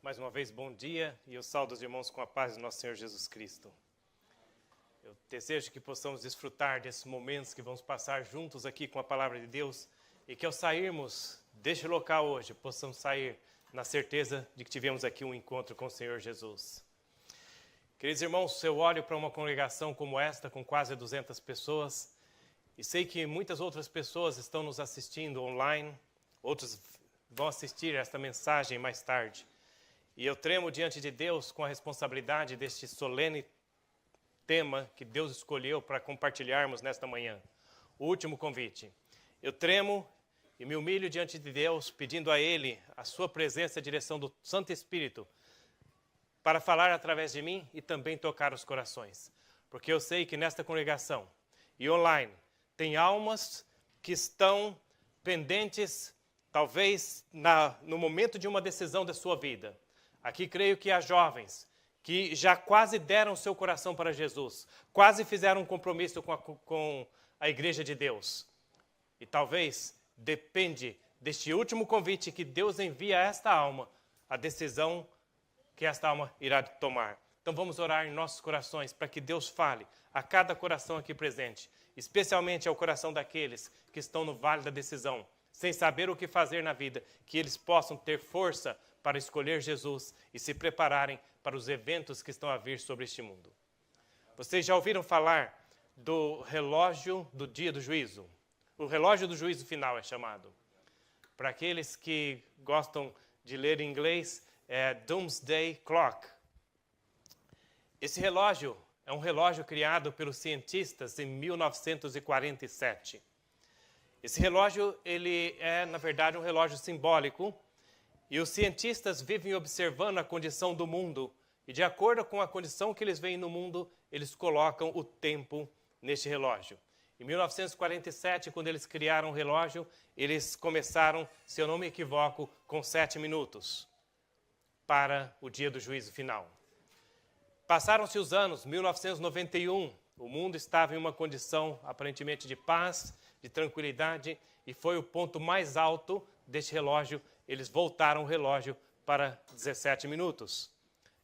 Mais uma vez, bom dia e eu saúdo os irmãos com a paz do nosso Senhor Jesus Cristo. Eu desejo que possamos desfrutar desses momentos que vamos passar juntos aqui com a Palavra de Deus e que ao sairmos deste local hoje, possamos sair na certeza de que tivemos aqui um encontro com o Senhor Jesus. Queridos irmãos, eu olho para uma congregação como esta, com quase 200 pessoas, e sei que muitas outras pessoas estão nos assistindo online, outros vão assistir esta mensagem mais tarde. E eu tremo diante de Deus com a responsabilidade deste solene tema que Deus escolheu para compartilharmos nesta manhã. O último convite. Eu tremo e me humilho diante de Deus, pedindo a Ele a sua presença e a direção do Santo Espírito para falar através de mim e também tocar os corações. Porque eu sei que nesta congregação e online tem almas que estão pendentes, talvez no momento de uma decisão da sua vida. Aqui creio que há jovens que já quase deram seu coração para Jesus, quase fizeram um compromisso com a Igreja de Deus. E talvez depende deste último convite que Deus envia a esta alma, a decisão que esta alma irá tomar. Então vamos orar em nossos corações para que Deus fale a cada coração aqui presente, especialmente ao coração daqueles que estão no vale da decisão, sem saber o que fazer na vida, que eles possam ter força para escolher Jesus e se prepararem para os eventos que estão a vir sobre este mundo. Vocês já ouviram falar do relógio do dia do juízo? O relógio do juízo final é chamado. Para aqueles que gostam de ler em inglês, é Doomsday Clock. Esse relógio é um relógio criado pelos cientistas em 1947. Esse relógio ele é, na verdade, um relógio simbólico. E os cientistas vivem observando a condição do mundo. E de acordo com a condição que eles veem no mundo, eles colocam o tempo neste relógio. Em 1947, quando eles criaram o relógio, eles começaram, se eu não me equivoco, com 7 minutos para o dia do juízo final. Passaram-se os anos, 1991, o mundo estava em uma condição aparentemente de paz, de tranquilidade, e foi o ponto mais alto deste relógio. Eles voltaram o relógio para 17 minutos.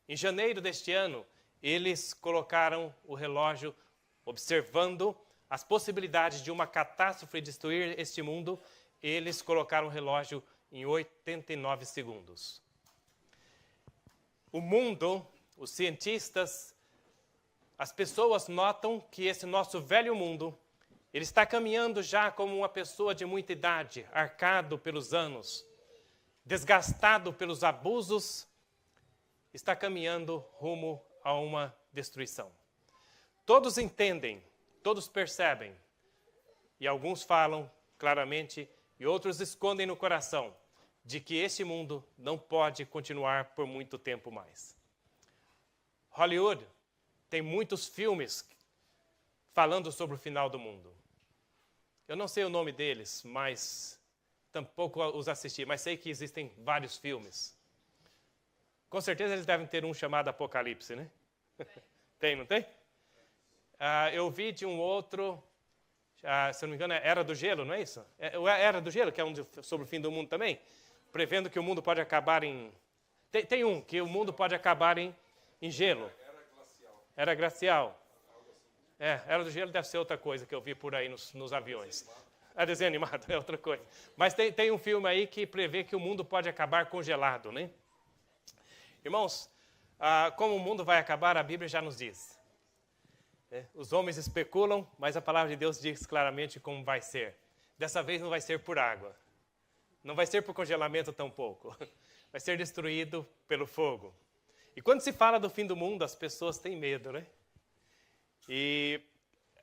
Em janeiro deste ano, eles colocaram o relógio observando as possibilidades de uma catástrofe destruir este mundo. Eles colocaram o relógio em 89 segundos. O mundo, os cientistas, as pessoas notam que esse nosso velho mundo, ele está caminhando já como uma pessoa de muita idade, arcado pelos anos, desgastado pelos abusos, está caminhando rumo a uma destruição. Todos entendem, todos percebem, e alguns falam claramente, e outros escondem no coração, de que este mundo não pode continuar por muito tempo mais. Hollywood tem muitos filmes falando sobre o final do mundo. Eu não sei o nome deles, mas tampouco os assisti, mas sei que existem vários filmes. Com certeza eles devem ter um chamado Apocalipse, né? Tem, não tem? Eu vi de um outro, se não me engano, é Era do Gelo, não é isso? Era do Gelo, que é sobre o fim do mundo também, prevendo que o mundo pode acabar em... Tem um, que o mundo pode acabar em gelo. Era glacial. Era do Gelo deve ser outra coisa que eu vi por aí nos aviões. Desenho animado é outra coisa. Mas tem um filme aí que prevê que o mundo pode acabar congelado, né? Irmãos, como o mundo vai acabar, a Bíblia já nos diz. Os homens especulam, mas a palavra de Deus diz claramente como vai ser. Dessa vez não vai ser por água. Não vai ser por congelamento tampouco. Vai ser destruído pelo fogo. E quando se fala do fim do mundo, as pessoas têm medo, né?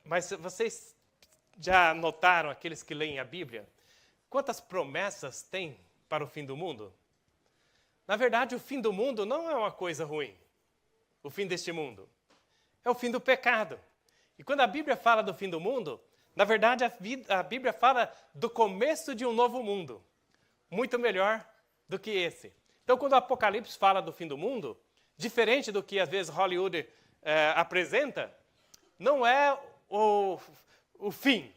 Mas vocês já notaram, aqueles que leem a Bíblia, quantas promessas tem para o fim do mundo? Na verdade, o fim do mundo não é uma coisa ruim. O fim deste mundo é o fim do pecado. E quando a Bíblia fala do fim do mundo, na verdade, a Bíblia fala do começo de um novo mundo, muito melhor do que esse. Então, quando o Apocalipse fala do fim do mundo, diferente do que às vezes Hollywood apresenta, não é o fim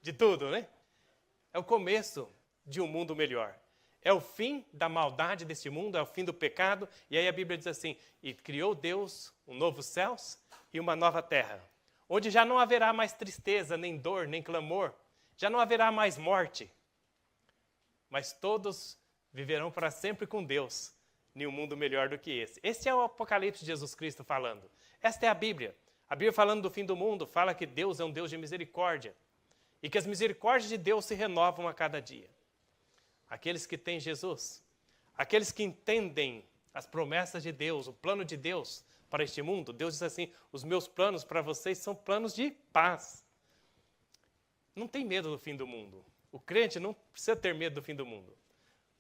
de tudo, né? É o começo de um mundo melhor. É o fim da maldade deste mundo, é o fim do pecado. E aí a Bíblia diz assim, e criou Deus um novo céus e uma nova terra, onde já não haverá mais tristeza, nem dor, nem clamor, já não haverá mais morte, mas todos viverão para sempre com Deus em um mundo melhor do que esse. Esse é o Apocalipse de Jesus Cristo falando. Esta é a Bíblia. A Bíblia falando do fim do mundo, fala que Deus é um Deus de misericórdia e que as misericórdias de Deus se renovam a cada dia. Aqueles que têm Jesus, aqueles que entendem as promessas de Deus, o plano de Deus para este mundo, Deus diz assim, os meus planos para vocês são planos de paz. Não tem medo do fim do mundo. O crente não precisa ter medo do fim do mundo,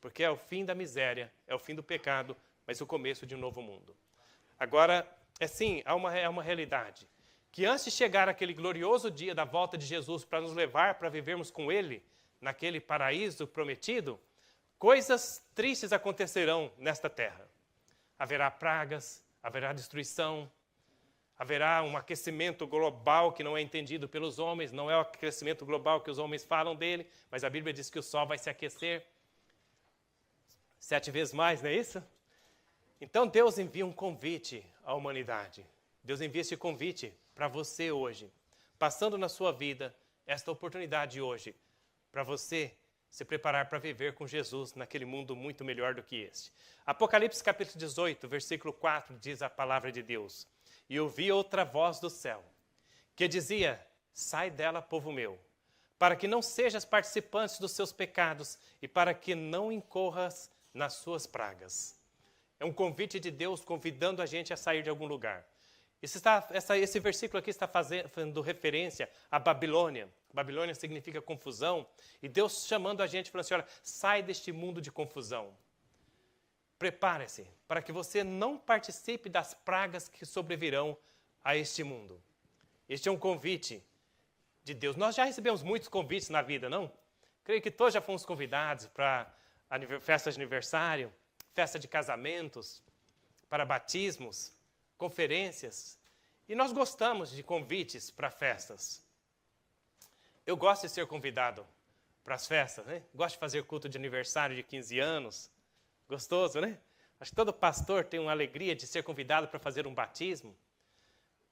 porque é o fim da miséria, é o fim do pecado, mas o começo de um novo mundo. Agora, há uma realidade, que antes de chegar aquele glorioso dia da volta de Jesus para nos levar para vivermos com Ele, naquele paraíso prometido, coisas tristes acontecerão nesta terra. Haverá pragas, haverá destruição, haverá um aquecimento global que não é entendido pelos homens, não é o aquecimento global que os homens falam dele, mas a Bíblia diz que o sol vai se aquecer 7 vezes mais, não é isso? Então Deus envia um convite à humanidade. Deus envia esse convite para você hoje, passando na sua vida esta oportunidade hoje, para você se preparar para viver com Jesus naquele mundo muito melhor do que este. Apocalipse capítulo 18, versículo 4, diz a palavra de Deus. E ouvi outra voz do céu, que dizia, sai dela, povo meu, para que não sejas participante dos seus pecados e para que não incorras nas suas pragas. É um convite de Deus convidando a gente a sair de algum lugar. Esse versículo aqui está fazendo referência à Babilônia. Babilônia significa confusão. E Deus chamando a gente, falando assim, olha, sai deste mundo de confusão. Prepare-se para que você não participe das pragas que sobrevirão a este mundo. Este é um convite de Deus. Nós já recebemos muitos convites na vida, não? Creio que todos já fomos convidados para festas de aniversário, festa de casamentos, para batismos, conferências. E nós gostamos de convites para festas. Eu gosto de ser convidado para as festas, né? Gosto de fazer culto de aniversário de 15 anos. Gostoso, né? Acho que todo pastor tem uma alegria de ser convidado para fazer um batismo.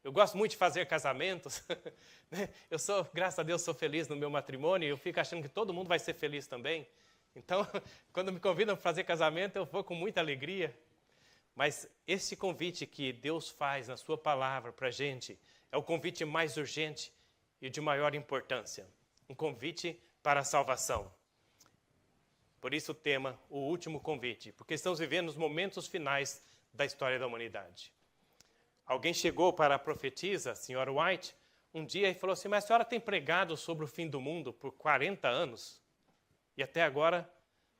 Eu gosto muito de fazer casamentos. Graças a Deus, sou feliz no meu matrimônio e eu fico achando que todo mundo vai ser feliz também. Então, quando me convidam para fazer casamento, eu vou com muita alegria. Mas esse convite que Deus faz na sua palavra para a gente é o convite mais urgente e de maior importância. Um convite para a salvação. Por isso o tema, o último convite, porque estamos vivendo os momentos finais da história da humanidade. Alguém chegou para a profetisa, a senhora White, um dia e falou assim, mas a senhora tem pregado sobre o fim do mundo por 40 anos e até agora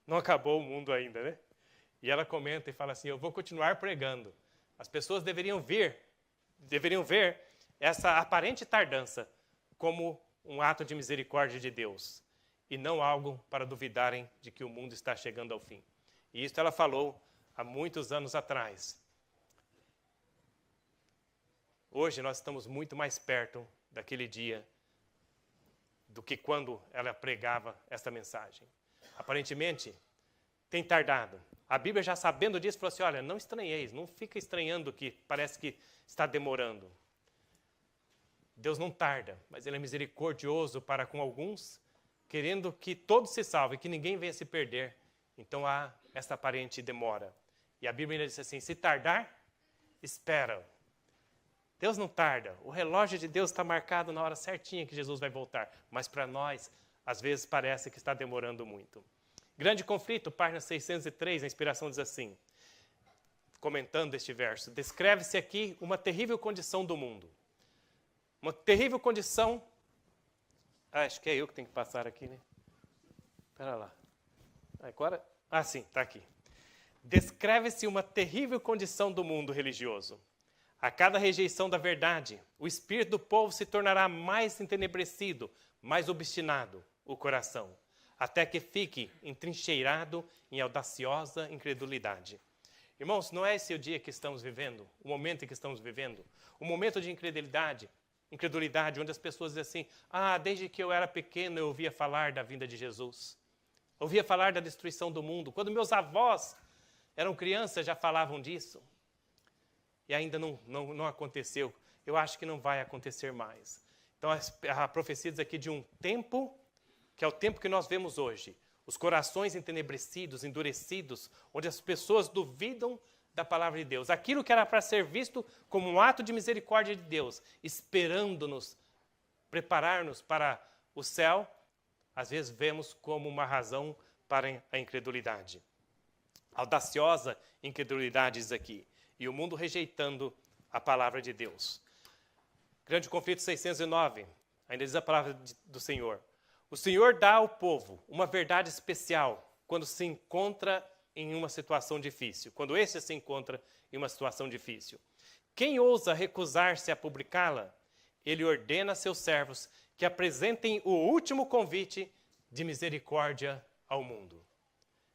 não acabou o mundo ainda, né? E ela comenta e fala assim, eu vou continuar pregando. As pessoas deveriam ver essa aparente tardança como um ato de misericórdia de Deus e não algo para duvidarem de que o mundo está chegando ao fim. E isso ela falou há muitos anos atrás. Hoje nós estamos muito mais perto daquele dia do que quando ela pregava esta mensagem. Aparentemente, tem tardado. A Bíblia, já sabendo disso, falou assim, olha, não estranheis, não fica estranhando que parece que está demorando. Deus não tarda, mas Ele é misericordioso para com alguns, querendo que todos se salvem, que ninguém venha se perder. Então há essa aparente demora. E a Bíblia diz assim, se tardar, espera. Deus não tarda. O relógio de Deus está marcado na hora certinha que Jesus vai voltar. Mas para nós, às vezes parece que está demorando muito. Grande conflito, página 603, a inspiração diz assim, comentando este verso, descreve-se aqui uma terrível condição do mundo. Uma terrível condição... acho que é eu que tenho que passar aqui, né? Espera lá. Agora... sim, está aqui. Descreve-se uma terrível condição do mundo religioso. A cada rejeição da verdade, o espírito do povo se tornará mais entenebrecido, mais obstinado, o coração, até que fique entrincheirado em audaciosa incredulidade. Irmãos, não é esse o dia que estamos vivendo, o momento em que estamos vivendo? O momento de incredulidade, onde as pessoas dizem assim, desde que eu era pequeno eu ouvia falar da vinda de Jesus. Ouvia falar da destruição do mundo. Quando meus avós eram crianças, já falavam disso. E ainda não aconteceu. Eu acho que não vai acontecer mais. Então, a profecia diz aqui de um tempo, que é o tempo que nós vemos hoje. Os corações entenebrecidos, endurecidos, onde as pessoas duvidam da palavra de Deus. Aquilo que era para ser visto como um ato de misericórdia de Deus, esperando-nos, preparar-nos para o céu, às vezes vemos como uma razão para a incredulidade. Audaciosa incredulidade diz aqui. E o mundo rejeitando a palavra de Deus. Grande conflito 609, ainda diz a palavra do Senhor. O Senhor dá ao povo uma verdade especial quando se encontra em uma situação difícil. Quando este se encontra em uma situação difícil. Quem ousa recusar-se a publicá-la, ele ordena a seus servos que apresentem o último convite de misericórdia ao mundo.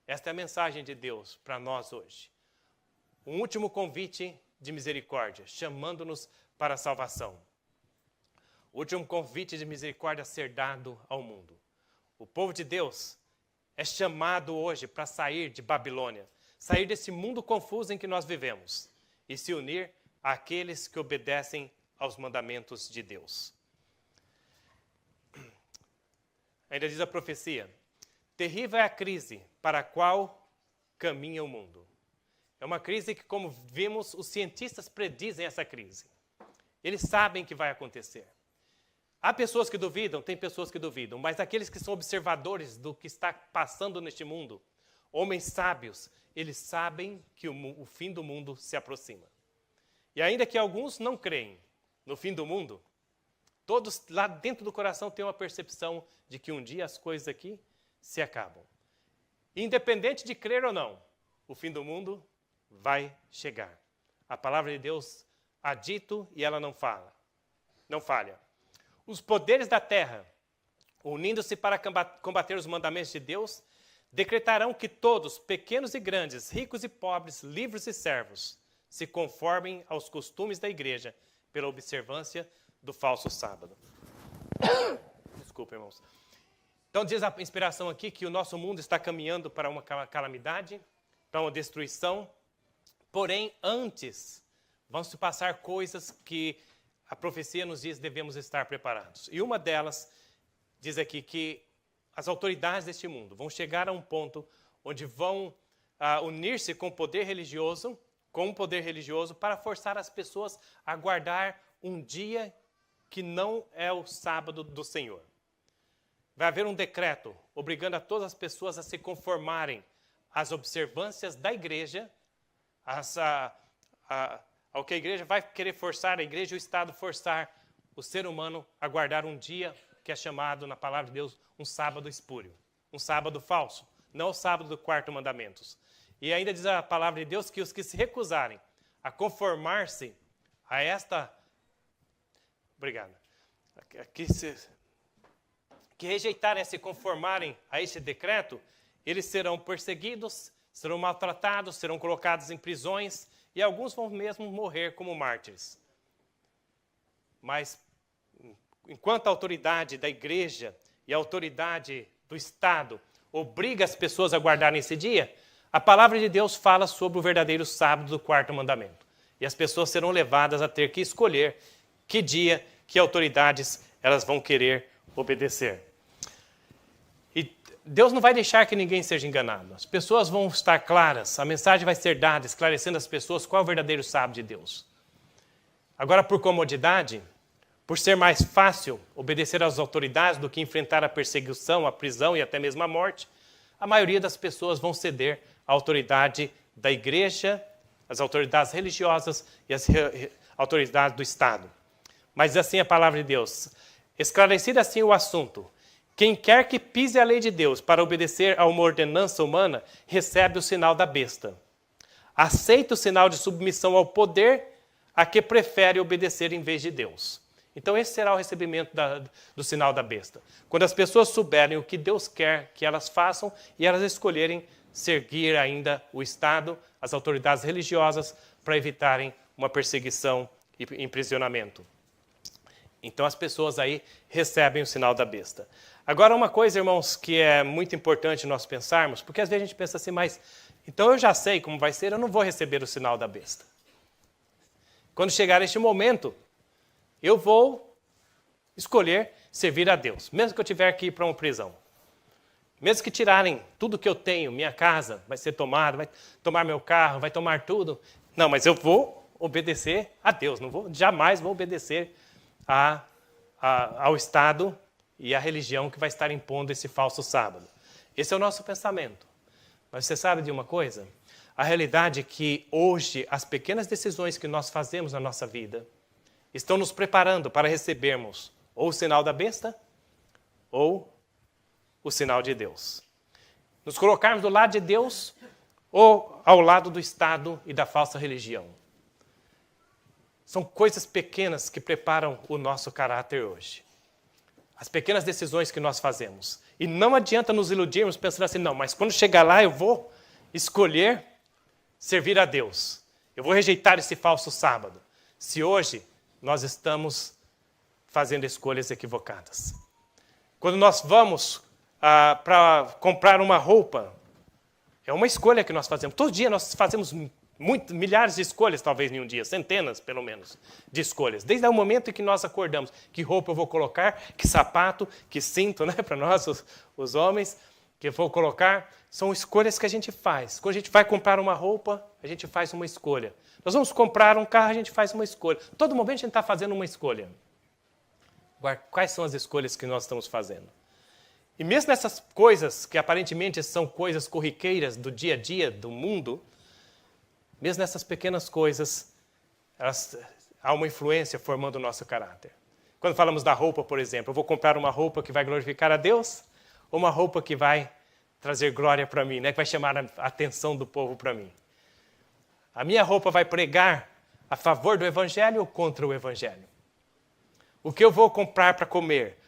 Esta é a mensagem de Deus para nós hoje. Um último convite de misericórdia, chamando-nos para a salvação. O último convite de misericórdia a ser dado ao mundo. O povo de Deus é chamado hoje para sair de Babilônia, sair desse mundo confuso em que nós vivemos e se unir àqueles que obedecem aos mandamentos de Deus. Ainda diz a profecia, terrível é a crise para a qual caminha o mundo. É uma crise que, como vimos, os cientistas predizem essa crise. Eles sabem que vai acontecer. Há pessoas que duvidam, tem pessoas que duvidam, mas aqueles que são observadores do que está passando neste mundo, homens sábios, eles sabem que o fim do mundo se aproxima. E ainda que alguns não creem no fim do mundo, todos lá dentro do coração têm uma percepção de que um dia as coisas aqui se acabam. Independente de crer ou não, o fim do mundo vai chegar. A palavra de Deus há dito e ela não falha. Os poderes da terra, unindo-se para combater os mandamentos de Deus, decretarão que todos, pequenos e grandes, ricos e pobres, livres e servos, se conformem aos costumes da igreja pela observância do falso sábado. Desculpa, irmãos. Então diz a inspiração aqui que o nosso mundo está caminhando para uma calamidade, para uma destruição. Porém, antes, vão se passar coisas que a profecia nos diz que devemos estar preparados. E uma delas diz aqui que as autoridades deste mundo vão chegar a um ponto onde vão unir-se com o poder religioso, para forçar as pessoas a guardar um dia que não é o sábado do Senhor. Vai haver um decreto obrigando a todas as pessoas a se conformarem às observâncias da igreja, ao que a igreja vai querer forçar, a igreja e o Estado forçar o ser humano a guardar um dia que é chamado, na palavra de Deus, um sábado espúrio, um sábado falso, não o sábado do quarto mandamento. E ainda diz a palavra de Deus que os que se recusarem a conformar-se a esta... Obrigado. Que rejeitarem a se conformarem a este decreto, eles serão perseguidos, serão maltratados, serão colocados em prisões e alguns vão mesmo morrer como mártires. Mas, enquanto a autoridade da igreja e a autoridade do Estado obriga as pessoas a guardarem esse dia, a palavra de Deus fala sobre o verdadeiro sábado do quarto mandamento. E as pessoas serão levadas a ter que escolher que dia, que autoridades elas vão querer obedecer. E Deus não vai deixar que ninguém seja enganado. As pessoas vão estar claras, a mensagem vai ser dada, esclarecendo às pessoas qual é o verdadeiro sábado de Deus. Agora, por comodidade, por ser mais fácil obedecer às autoridades do que enfrentar a perseguição, a prisão e até mesmo a morte, a maioria das pessoas vão ceder à autoridade da igreja, às autoridades religiosas e às autoridades do Estado. Mas assim é a palavra de Deus. Esclarecido assim o assunto, quem quer que pise a lei de Deus para obedecer a uma ordenança humana, recebe o sinal da besta. Aceita o sinal de submissão ao poder a que prefere obedecer em vez de Deus. Então esse será o recebimento do sinal da besta. Quando as pessoas souberem o que Deus quer que elas façam e elas escolherem seguir ainda o Estado, as autoridades religiosas, para evitarem uma perseguição e aprisionamento. Então as pessoas aí recebem o sinal da besta. Agora, uma coisa, irmãos, que é muito importante nós pensarmos, porque às vezes a gente pensa assim, mas então eu já sei como vai ser, eu não vou receber o sinal da besta. Quando chegar este momento, eu vou escolher servir a Deus, mesmo que eu tiver que ir para uma prisão. Mesmo que tirarem tudo que eu tenho, minha casa vai ser tomada, vai tomar meu carro, vai tomar tudo. Não, mas eu vou obedecer a Deus, jamais vou obedecer ao Estado e à religião que vai estar impondo esse falso sábado. Esse é o nosso pensamento. Mas você sabe de uma coisa? A realidade é que hoje as pequenas decisões que nós fazemos na nossa vida estão nos preparando para recebermos ou o sinal da besta ou o sinal de Deus. Nos colocarmos do lado de Deus ou ao lado do Estado e da falsa religião. São coisas pequenas que preparam o nosso caráter hoje. As pequenas decisões que nós fazemos. E não adianta nos iludirmos pensando assim, não, mas quando chegar lá eu vou escolher servir a Deus. Eu vou rejeitar esse falso sábado. Se hoje nós estamos fazendo escolhas equivocadas. Quando nós vamos para comprar uma roupa, é uma escolha que nós fazemos. Todo dia nós fazemos milhares de escolhas, talvez em um dia, centenas, pelo menos, de escolhas. Desde o momento em que nós acordamos, que roupa eu vou colocar, que sapato, que cinto, né, para nós, os homens, que eu vou colocar, são escolhas que a gente faz. Quando a gente vai comprar uma roupa, a gente faz uma escolha. Nós vamos comprar um carro, a gente faz uma escolha. Todo momento a gente está fazendo uma escolha. Agora, quais são as escolhas que nós estamos fazendo? E mesmo nessas coisas, que aparentemente são coisas corriqueiras do dia a dia, do mundo, mesmo nessas pequenas coisas, há uma influência formando o nosso caráter. Quando falamos da roupa, por exemplo, eu vou comprar uma roupa que vai glorificar a Deus ou uma roupa que vai trazer glória para mim, né? Que vai chamar a atenção do povo para mim? A minha roupa vai pregar a favor do Evangelho ou contra o Evangelho? O que eu vou comprar para comer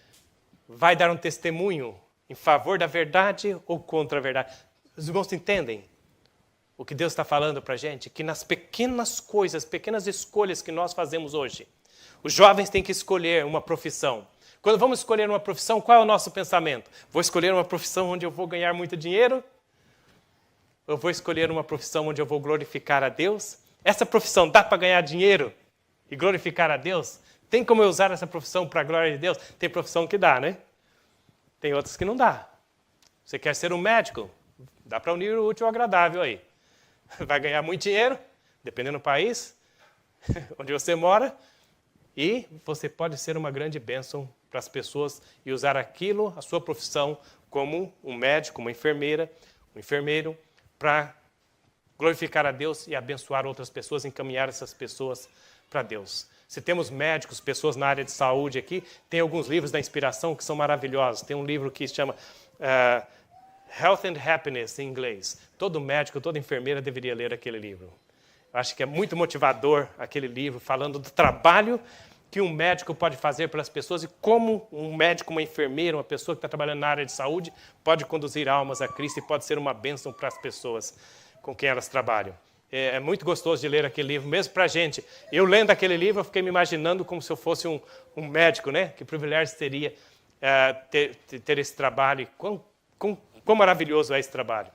vai dar um testemunho em favor da verdade ou contra a verdade? Os irmãos entendem o que Deus está falando para a gente? Que nas pequenas coisas, pequenas escolhas que nós fazemos hoje, os jovens têm que escolher uma profissão. Quando vamos escolher uma profissão, qual é o nosso pensamento? Vou escolher uma profissão onde eu vou ganhar muito dinheiro? Ou vou escolher uma profissão onde eu vou glorificar a Deus? Essa profissão dá para ganhar dinheiro e glorificar a Deus? Tem como eu usar essa profissão para a glória de Deus? Tem profissão que dá, né? Tem outras que não dá. Você quer ser um médico? Dá para unir o útil ao agradável aí. Vai ganhar muito dinheiro, dependendo do país onde você mora, e você pode ser uma grande bênção para as pessoas e usar aquilo, a sua profissão, como um médico, uma enfermeira, um enfermeiro, para glorificar a Deus e abençoar outras pessoas, encaminhar essas pessoas para Deus. Se temos médicos, pessoas na área de saúde aqui, tem alguns livros da inspiração que são maravilhosos. Tem um livro que se chama Health and Happiness, em inglês. Todo médico, toda enfermeira deveria ler aquele livro. Eu acho que é muito motivador aquele livro, falando do trabalho que um médico pode fazer pelas pessoas e como um médico, uma enfermeira, uma pessoa que está trabalhando na área de saúde pode conduzir almas a Cristo e pode ser uma bênção para as pessoas com quem elas trabalham. É muito gostoso de ler aquele livro, mesmo para a gente. Eu lendo aquele livro, eu fiquei me imaginando como se eu fosse um médico, né? Que privilégio seria ter esse trabalho. E quão maravilhoso é esse trabalho.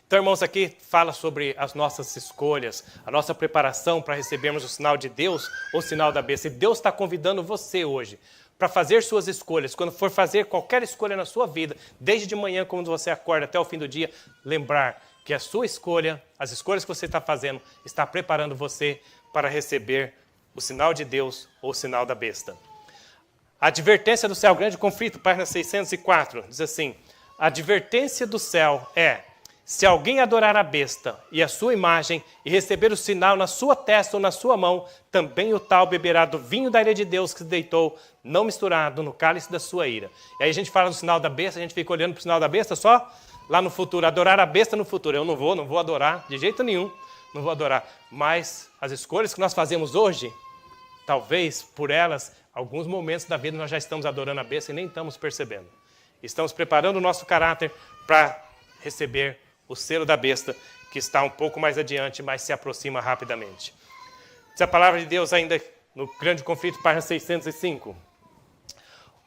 Então, irmãos, aqui fala sobre as nossas escolhas, a nossa preparação para recebermos o sinal de Deus ou o sinal da bênção. E Deus está convidando você hoje para fazer suas escolhas. Quando for fazer qualquer escolha na sua vida, desde de manhã, quando você acorda até o fim do dia, lembrar que a sua escolha, as escolhas que você está fazendo, está preparando você para receber o sinal de Deus ou o sinal da besta. A advertência do céu, grande conflito, página 604, diz assim: a advertência do céu é: se alguém adorar a besta e a sua imagem e receber o sinal na sua testa ou na sua mão, também o tal beberá do vinho da ira de Deus que se deitou, não misturado, no cálice da sua ira. E aí a gente fala do sinal da besta, a gente fica olhando para o sinal da besta só lá no futuro, adorar a besta no futuro. Eu não vou adorar, de jeito nenhum, não vou adorar. Mas as escolhas que nós fazemos hoje, talvez por elas, alguns momentos da vida nós já estamos adorando a besta e nem estamos percebendo. Estamos preparando o nosso caráter para receber o selo da besta, que está um pouco mais adiante, mas se aproxima rapidamente. Diz a palavra de Deus ainda no grande conflito, página 605.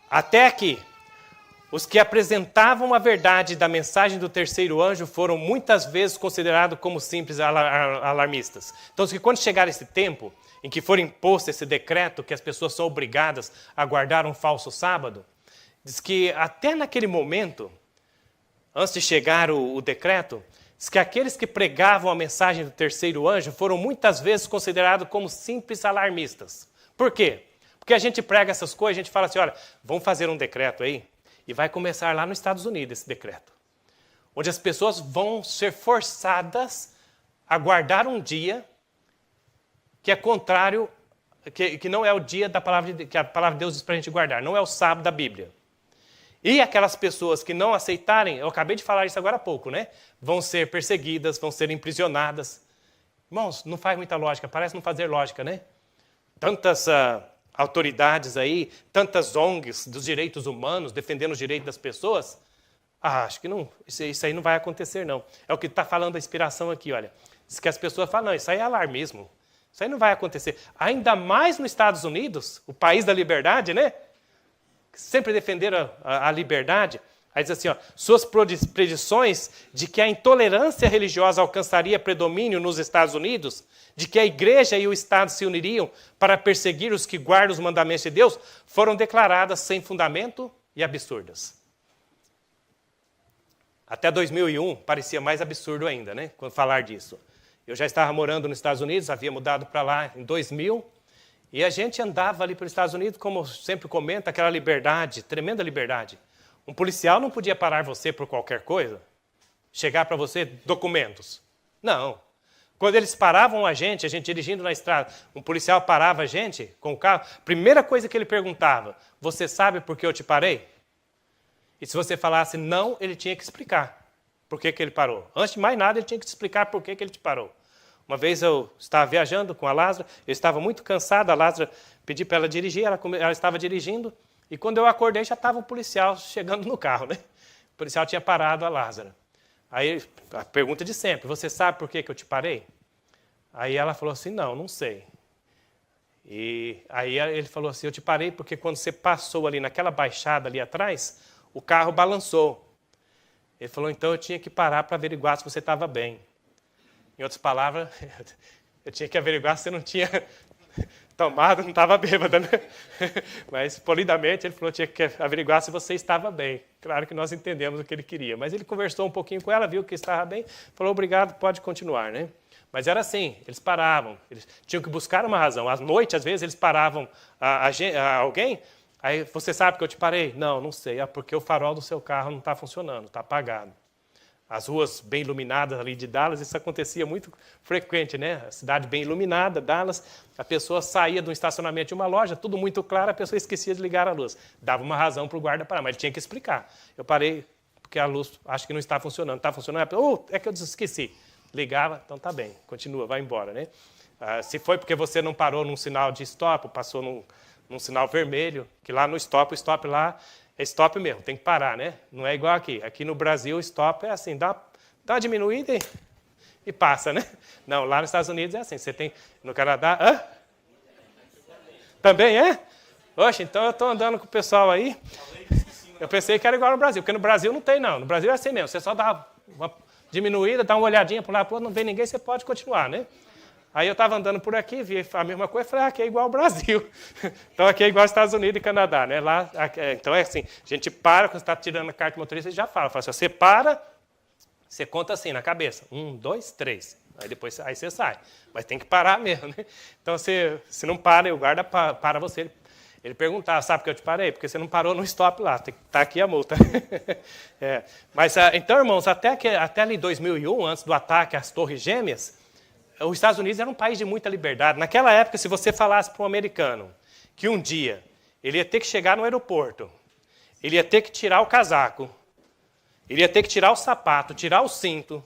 Até aqui, os que apresentavam a verdade da mensagem do terceiro anjo foram muitas vezes considerados como simples alarmistas. Então, que quando chegar esse tempo em que for imposto esse decreto que as pessoas são obrigadas a guardar um falso sábado, diz que até naquele momento, antes de chegar o decreto, diz que aqueles que pregavam a mensagem do terceiro anjo foram muitas vezes considerados como simples alarmistas. Por quê? Porque a gente prega essas coisas, a gente fala assim, olha, vamos fazer um decreto aí, e vai começar lá nos Estados Unidos esse decreto, onde as pessoas vão ser forçadas a guardar um dia que é contrário, que não é o dia da palavra que a palavra de Deus diz para a gente guardar, não é o sábado da Bíblia. E aquelas pessoas que não aceitarem, eu acabei de falar isso agora há pouco, né? Vão ser perseguidas, vão ser imprisionadas. Irmãos, não faz muita lógica, parece não fazer lógica, né? Tantas autoridades aí, tantas ONGs dos direitos humanos, defendendo os direitos das pessoas. Acho que não, isso aí não vai acontecer, não. É o que está falando a inspiração aqui, olha. Diz que as pessoas falam, não, isso aí é alarmismo. Isso aí não vai acontecer. Ainda mais nos Estados Unidos, o país da liberdade, né? Sempre defenderam a liberdade. Aí diz assim, ó, suas predições de que a intolerância religiosa alcançaria predomínio nos Estados Unidos, de que a igreja e o Estado se uniriam para perseguir os que guardam os mandamentos de Deus, foram declaradas sem fundamento e absurdas. Até 2001 parecia mais absurdo ainda, né, quando falar disso. Eu já estava morando nos Estados Unidos, havia mudado para lá em 2000, e a gente andava ali pelos Estados Unidos, como sempre comenta, aquela liberdade, tremenda liberdade. Um policial não podia parar você por qualquer coisa, chegar para você documentos. Não. Quando eles paravam a gente dirigindo na estrada, um policial parava a gente com o carro, primeira coisa que ele perguntava, você sabe por que eu te parei? E se você falasse não, ele tinha que explicar por que ele parou. Antes de mais nada, ele tinha que te explicar por que ele te parou. Uma vez eu estava viajando com a Lázara, eu estava muito cansado, a Lázara pedi para ela dirigir, ela estava dirigindo, e quando eu acordei já estava o policial chegando no carro, né? O policial tinha parado a Lázara. Aí, a pergunta de sempre, você sabe por que eu te parei? Aí ela falou assim, não sei. E aí ele falou assim, eu te parei porque quando você passou ali naquela baixada ali atrás, o carro balançou. Ele falou, então eu tinha que parar para averiguar se você estava bem. Em outras palavras, eu tinha que averiguar se você não tinha tomado, não estava bêbada, né? Mas, polidamente, ele falou que tinha que averiguar se você estava bem. Claro que nós entendemos o que ele queria. Mas ele conversou um pouquinho com ela, viu que estava bem, falou, obrigado, pode continuar, né? Mas era assim, eles paravam, eles tinham que buscar uma razão. À noite, às vezes, eles paravam a alguém, aí, você sabe que eu te parei? Não sei, é porque o farol do seu carro não está funcionando, está apagado. As ruas bem iluminadas ali de Dallas, isso acontecia muito frequente, né? A cidade bem iluminada, Dallas, a pessoa saía de um estacionamento de uma loja, tudo muito claro, a pessoa esquecia de ligar a luz. Dava uma razão para o guarda parar, mas ele tinha que explicar. Eu parei porque a luz acho que não está funcionando. Está funcionando? É que eu esqueci. Ligava, então tá bem, continua, vai embora, né? Se foi porque você não parou num sinal de stop, passou num sinal vermelho, que lá no stop, o stop lá é stop mesmo, tem que parar, né? Não é igual aqui. Aqui no Brasil, o stop é assim, dá uma diminuída e passa, né? Não, lá nos Estados Unidos é assim, você tem, no Canadá, também é? Oxe, então eu estou andando com o pessoal aí, eu pensei que era igual no Brasil, porque no Brasil não tem não, no Brasil é assim mesmo, você só dá uma diminuída, dá uma olhadinha para um lado para o outro, não vê ninguém, você pode continuar, né? Aí eu estava andando por aqui, vi a mesma coisa, falei, aqui é igual ao Brasil. Então aqui é igual aos Estados Unidos e Canadá, né? Lá, então é assim, a gente para, quando você está tirando a carta de motorista, você já fala assim, você para, você conta assim na cabeça, 1, 2, 3. Aí depois aí você sai. Mas tem que parar mesmo, né? Então se não para, o guarda para você. Ele perguntava, sabe por que eu te parei? Porque você não parou no stop lá, está aqui a multa. Mas então, irmãos, até ali em 2001, antes do ataque às Torres Gêmeas, os Estados Unidos era um país de muita liberdade. Naquela época, se você falasse para um americano que um dia ele ia ter que chegar no aeroporto, ele ia ter que tirar o casaco, ele ia ter que tirar o sapato, tirar o cinto,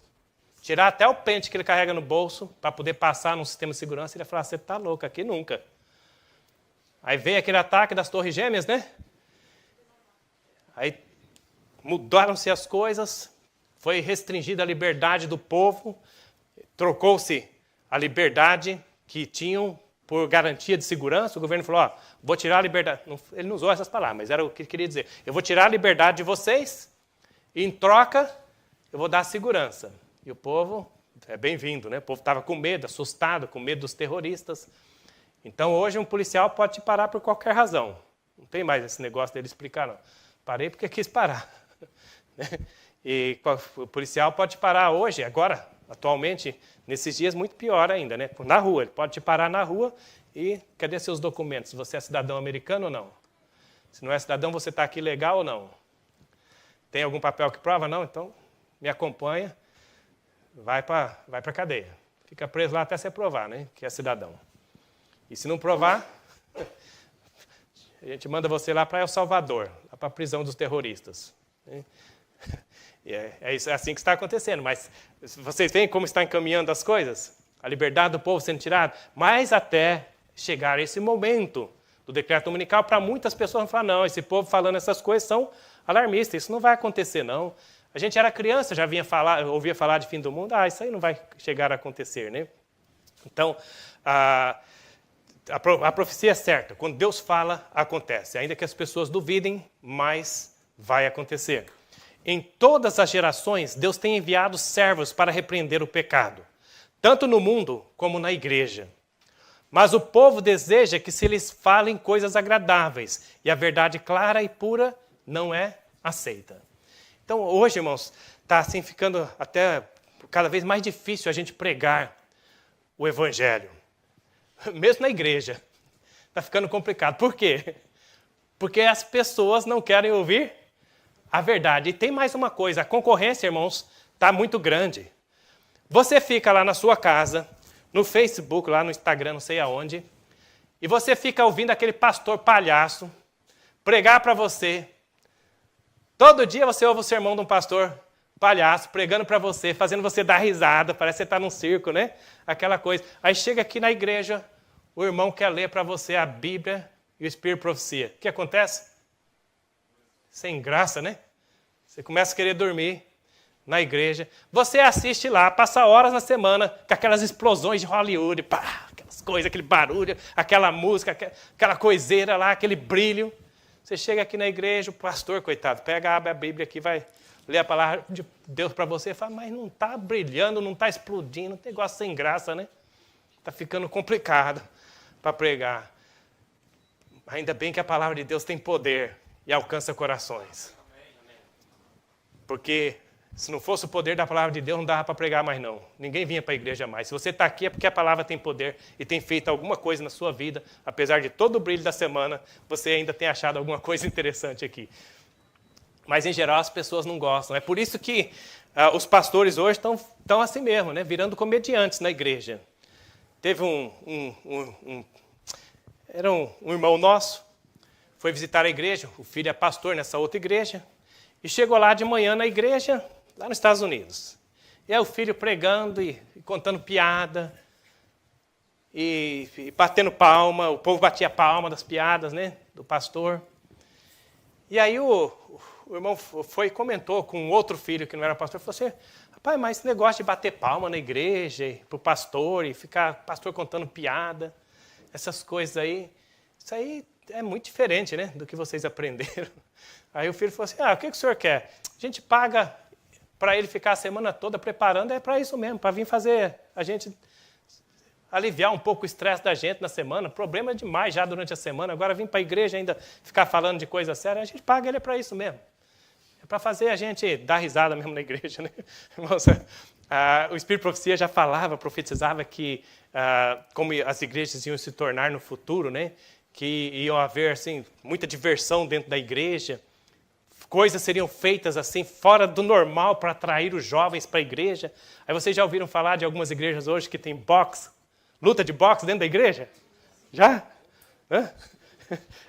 tirar até o pente que ele carrega no bolso para poder passar num sistema de segurança, ele ia falar, você está louco, aqui nunca. Aí veio aquele ataque das Torres Gêmeas, né? Aí mudaram-se as coisas, foi restringida a liberdade do povo, trocou-se a liberdade que tinham por garantia de segurança, o governo falou, ó, vou tirar a liberdade. Ele não usou essas palavras, mas era o que ele queria dizer. Eu vou tirar a liberdade de vocês e, em troca, eu vou dar segurança. E o povo é bem-vindo, né? O povo estava com medo, assustado, com medo dos terroristas. Então, hoje, um policial pode te parar por qualquer razão. Não tem mais esse negócio dele explicar, não. Parei porque quis parar. E o policial pode te parar hoje, agora, atualmente, nesses dias, muito pior ainda, né? Na rua. Ele pode te parar na rua e cadê seus documentos? Você é cidadão americano ou não? Se não é cidadão, você está aqui legal ou não? Tem algum papel que prova? Não? Então, me acompanha, vai para a cadeia. Fica preso lá até você provar, né? Que é cidadão. E se não provar, a gente manda você lá para El Salvador, lá para a prisão dos terroristas. É assim que está acontecendo, mas vocês veem como está encaminhando as coisas? A liberdade do povo sendo tirada, mas até chegar esse momento do decreto dominical, para muitas pessoas vão falar, não, esse povo falando essas coisas são alarmistas, isso não vai acontecer, não. A gente era criança, já ouvia falar de fim do mundo, isso aí não vai chegar a acontecer, né? Então, a profecia é certa, quando Deus fala, acontece. Ainda que as pessoas duvidem, mas vai acontecer. Em todas as gerações, Deus tem enviado servos para repreender o pecado, tanto no mundo como na igreja. Mas o povo deseja que se lhes falem coisas agradáveis, e a verdade clara e pura não é aceita. Então, hoje, irmãos, está assim ficando até cada vez mais difícil a gente pregar o evangelho. Mesmo na igreja. Está ficando complicado. Por quê? Porque as pessoas não querem ouvir a verdade. E tem mais uma coisa, a concorrência, irmãos, está muito grande. Você fica lá na sua casa, no Facebook, lá no Instagram, não sei aonde, e você fica ouvindo aquele pastor palhaço pregar para você. Todo dia você ouve o sermão de um pastor palhaço pregando para você, fazendo você dar risada, parece que você está num circo, né? Aquela coisa. Aí chega aqui na igreja, o irmão quer ler para você a Bíblia e o Espírito de Profecia. O que acontece? Sem graça, né? Você começa a querer dormir na igreja. Você assiste lá, passa horas na semana com aquelas explosões de Hollywood, pá, aquelas coisas, aquele barulho, aquela música, aquela coiseira lá, aquele brilho. Você chega aqui na igreja, o pastor, coitado, abre a Bíblia aqui, vai ler a palavra de Deus para você e fala, mas não está brilhando, não está explodindo, um negócio sem graça, né? Está ficando complicado para pregar. Ainda bem que a palavra de Deus tem poder e alcança corações. Porque se não fosse o poder da palavra de Deus, não dava para pregar mais não. Ninguém vinha para a igreja mais. Se você está aqui é porque a palavra tem poder e tem feito alguma coisa na sua vida, apesar de todo o brilho da semana, você ainda tem achado alguma coisa interessante aqui. Mas, em geral, as pessoas não gostam. É por isso que os pastores hoje estão assim mesmo, né? Virando comediantes na igreja. Teve era um irmão nosso, foi visitar a igreja, o filho é pastor nessa outra igreja, e chegou lá de manhã na igreja, lá nos Estados Unidos. E aí o filho pregando e contando piada, e batendo palma, o povo batia palma das piadas, né, do pastor. E aí o irmão foi e comentou com um outro filho que não era pastor, falou assim, rapaz, mas esse negócio de bater palma na igreja, para o pastor, e ficar pastor contando piada, essas coisas aí, isso aí é muito diferente, né, do que vocês aprenderam. Aí o filho falou assim, o que o senhor quer? A gente paga para ele ficar a semana toda preparando, é para isso mesmo, para vir fazer a gente aliviar um pouco o estresse da gente na semana. Problema demais já durante a semana, agora vir para a igreja ainda ficar falando de coisa séria, a gente paga ele para isso mesmo. É para fazer a gente dar risada mesmo na igreja, né? O Espírito de Profecia já falava, profetizava que como as igrejas iam se tornar no futuro, né? Que iam haver assim, muita diversão dentro da igreja, coisas seriam feitas assim fora do normal para atrair os jovens para a igreja. Aí vocês já ouviram falar de algumas igrejas hoje que tem boxe, luta de boxe dentro da igreja? Já? Hã?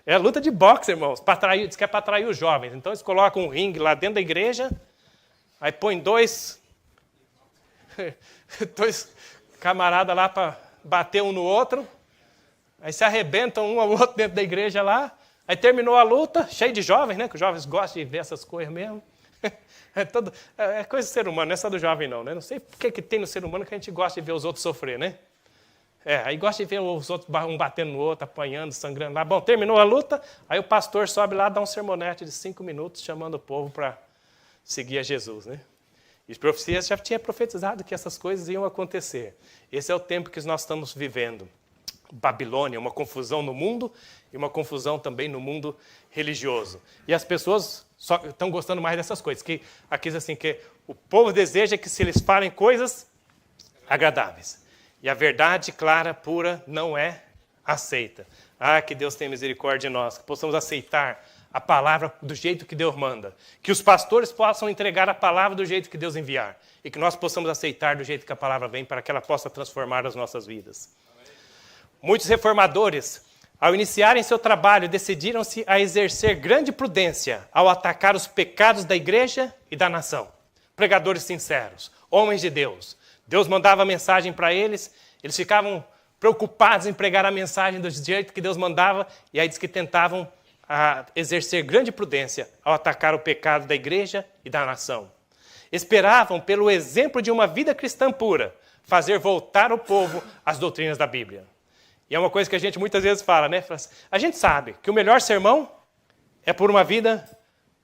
É luta de boxe, irmãos, diz que é para atrair os jovens. Então eles colocam um ringue lá dentro da igreja, aí põem dois camaradas lá para bater um no outro, aí se arrebentam um ao outro dentro da igreja lá, aí terminou a luta, cheio de jovens, né? Que os jovens gostam de ver essas coisas mesmo. É coisa do ser humano, não é só do jovem não, né? Não sei o que tem no ser humano que a gente gosta de ver os outros sofrer, né? Aí gosta de ver os outros um batendo no outro, apanhando, sangrando lá. Bom, terminou a luta, aí o pastor sobe lá, dá um sermonete de 5 minutos, chamando o povo para seguir a Jesus, né? E os profecias já tinham profetizado que essas coisas iam acontecer. Esse é o tempo que nós estamos vivendo. Babilônia, uma confusão no mundo e uma confusão também no mundo religioso. E as pessoas só estão gostando mais dessas coisas. Que aqui diz assim, que o povo deseja que se eles falem coisas agradáveis. E a verdade clara, pura, não é aceita. Que Deus tenha misericórdia de nós, que possamos aceitar a palavra do jeito que Deus manda. Que os pastores possam entregar a palavra do jeito que Deus enviar. E que nós possamos aceitar do jeito que a palavra vem, para que ela possa transformar as nossas vidas. Muitos reformadores, ao iniciarem seu trabalho, decidiram-se a exercer grande prudência ao atacar os pecados da igreja e da nação. Pregadores sinceros, homens de Deus. Deus mandava a mensagem para eles, eles ficavam preocupados em pregar a mensagem do jeito que Deus mandava, e aí diz que tentavam exercer grande prudência ao atacar o pecado da igreja e da nação. Esperavam, pelo exemplo de uma vida cristã pura, fazer voltar o povo às doutrinas da Bíblia. E é uma coisa que a gente muitas vezes fala, né? A gente sabe que o melhor sermão é por uma vida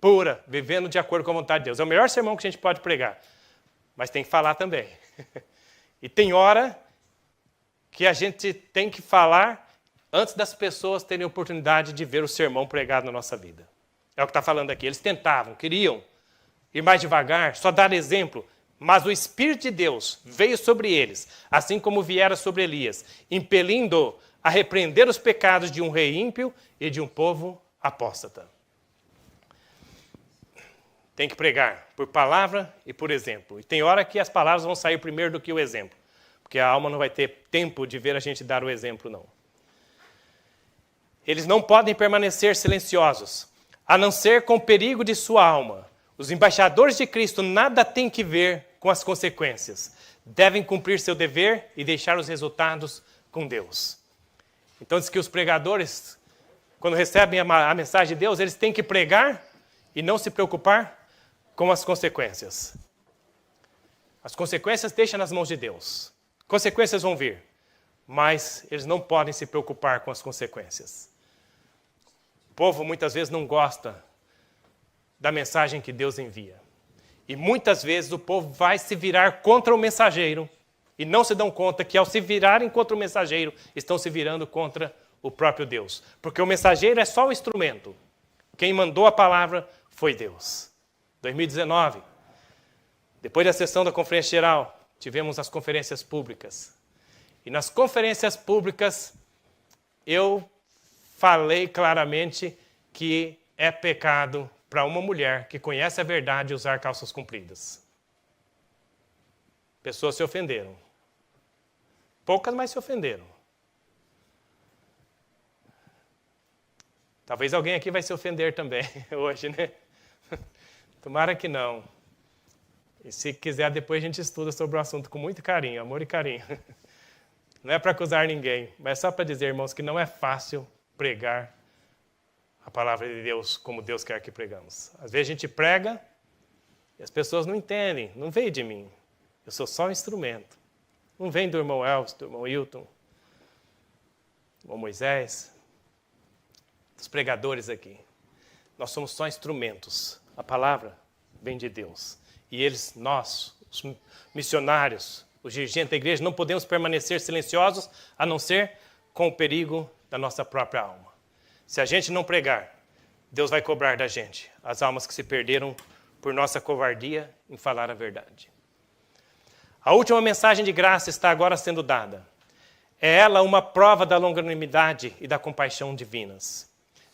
pura, vivendo de acordo com a vontade de Deus. É o melhor sermão que a gente pode pregar. Mas tem que falar também. E tem hora que a gente tem que falar antes das pessoas terem a oportunidade de ver o sermão pregado na nossa vida. É o que está falando aqui. Eles tentavam, queriam ir mais devagar, só dar exemplo. Mas o Espírito de Deus veio sobre eles, assim como viera sobre Elias, impelindo a repreender os pecados de um rei ímpio e de um povo apóstata. Tem que pregar por palavra e por exemplo. E tem hora que as palavras vão sair primeiro do que o exemplo, porque a alma não vai ter tempo de ver a gente dar o exemplo, não. Eles não podem permanecer silenciosos, a não ser com o perigo de sua alma. Os embaixadores de Cristo nada têm que ver com as consequências. Devem cumprir seu dever e deixar os resultados com Deus. Então diz que os pregadores, quando recebem a mensagem de Deus, eles têm que pregar e não se preocupar com as consequências. As consequências deixam nas mãos de Deus. Consequências vão vir, mas eles não podem se preocupar com as consequências. O povo muitas vezes não gosta da mensagem que Deus envia. E muitas vezes o povo vai se virar contra o mensageiro e não se dão conta que ao se virarem contra o mensageiro, estão se virando contra o próprio Deus. Porque o mensageiro é só o instrumento. Quem mandou a palavra foi Deus. 2019, depois da sessão da Conferência Geral, tivemos as conferências públicas. E nas conferências públicas, eu falei claramente que é pecado para uma mulher que conhece a verdade usar calças compridas. Pessoas se ofenderam. Poucas, mas se ofenderam. Talvez alguém aqui vai se ofender também hoje, né? Tomara que não. E se quiser, depois a gente estuda sobre o assunto com muito carinho, amor e carinho. Não é para acusar ninguém, mas é só para dizer, irmãos, que não é fácil pregar a palavra de Deus como Deus quer que pregamos. Às vezes a gente prega e as pessoas não entendem, não veio de mim. Eu sou só um instrumento. Não vem do irmão Elvis, do irmão Hilton, do irmão Moisés, dos pregadores aqui. Nós somos só instrumentos. A palavra vem de Deus. E eles, nós, os missionários, os dirigentes da igreja, não podemos permanecer silenciosos a não ser com o perigo da nossa própria alma. Se a gente não pregar, Deus vai cobrar da gente as almas que se perderam por nossa covardia em falar a verdade. A última mensagem de graça está agora sendo dada. É ela uma prova da longanimidade e da compaixão divinas.